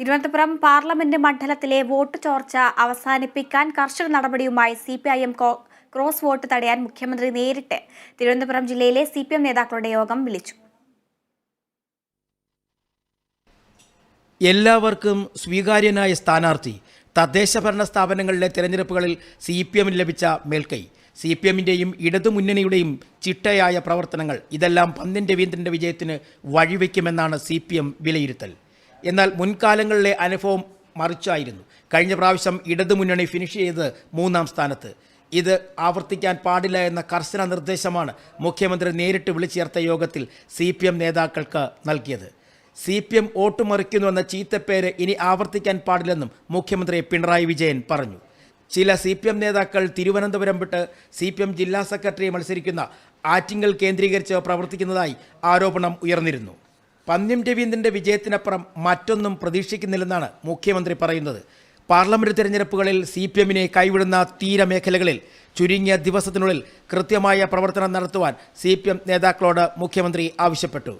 Thiruvananthapuram parliament മണ്ഡലത്തിലെ vote ചോർച്ച അവസാനിപ്പിക്കാൻ കർശന നടപടിയുമായി CPIM ക്രോസ് വോട്ട് തടയാൻ മുഖ്യമന്ത്രി നേരിട്ട് തിരുവനന്തപുരം ജില്ലയിലെ CPM നേതാക്കളുടെ യോഗം വിളിച്ചു. എല്ലാവർക്കും സ്വീകാര്യനായ സ്ഥാനാർത്ഥി, തദ്ദേശഭരണ സ്ഥാപനങ്ങളിലെ തെരഞ്ഞെടുപ്പുകളിൽ CPMന് ലഭിച്ച മേൽക്കൈ, CPMന്റെയും ഇടതുമുന്നണിയുടെയും ചിട്ടയായ പ്രവർത്തനങ്ങൾ ഇതെല്ലാം പന്ന്യൻ രവീന്ദ്രന്റെ വിജയത്തിന് വഴിവെക്കുമെന്നാണ് CPM വിലയിരുത്തൽ. എന്നാൽ മുൻകാലങ്ങളിലെ അനുഭവം മറിച്ചായിരുന്നു. കഴിഞ്ഞ പ്രാവശ്യം ഇടതുമുന്നണി ഫിനിഷ് ചെയ്ത് 3ാം സ്ഥാനത്ത്. ഇത് ആവർത്തിക്കാൻ പാടില്ല എന്ന കർശന നിർദ്ദേശമാണ് മുഖ്യമന്ത്രി നേരിട്ട് വിളിച്ചു ചേർത്ത യോഗത്തിൽ CPM നേതാക്കൾക്ക് നൽകിയത്. CPM വോട്ട് മറിക്കുന്നുവെന്ന ചീത്തപ്പേര് ഇനി ആവർത്തിക്കാൻ പാടില്ലെന്നും മുഖ്യമന്ത്രി പിണറായി വിജയൻ പറഞ്ഞു. ചില CPM നേതാക്കൾ തിരുവനന്തപുരം വിട്ട് CPM ജില്ലാ സെക്രട്ടറി മത്സരിക്കുന്ന ആറ്റിങ്ങൽ കേന്ദ്രീകരിച്ച് പ്രവർത്തിക്കുന്നതായി ആരോപണം ഉയർന്നിരുന്നു. പന്ന്യൻ രവീന്ദ്രന്റെ വിജയത്തിനപ്പുറം മറ്റൊന്നും പ്രതീക്ഷിക്കുന്നില്ലെന്നാണ് മുഖ്യമന്ത്രി പറയുന്നത്. പാർലമെന്റ് തെരഞ്ഞെടുപ്പുകളിൽ CPMനെ കൈവിടുന്ന തീരമേഖലകളിൽ ചുരുങ്ങിയ ദിവസത്തിനുള്ളിൽ കൃത്യമായ പ്രവർത്തനം നടത്തുവാൻ CPM നേതാക്കളോട് മുഖ്യമന്ത്രി ആവശ്യപ്പെട്ടു.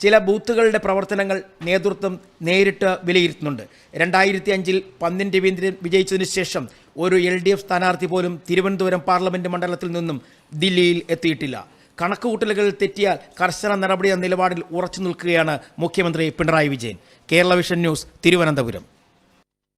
ചില ബൂത്തുകളുടെ പ്രവർത്തനങ്ങൾ നേതൃത്വം നേരിട്ട് വിലയിരുത്തുന്നുണ്ട്. 2005 പന്ന്യൻ രവീന്ദ്രൻ വിജയിച്ചതിനു ശേഷം ഒരു LDF സ്ഥാനാർത്ഥി പോലും തിരുവനന്തപുരം പാർലമെന്റ് മണ്ഡലത്തിൽ നിന്നും ദില്ലിയിൽ എത്തിയിട്ടില്ല. കണക്കുകൂട്ടലുകൾ തെറ്റിയാൽ കർശന നടപടി എന്ന നിലപാടിൽ ഉറച്ചു നിൽക്കുകയാണ് മുഖ്യമന്ത്രി പിണറായി വിജയൻ. Kerala vision news, Thiruvananthapuram.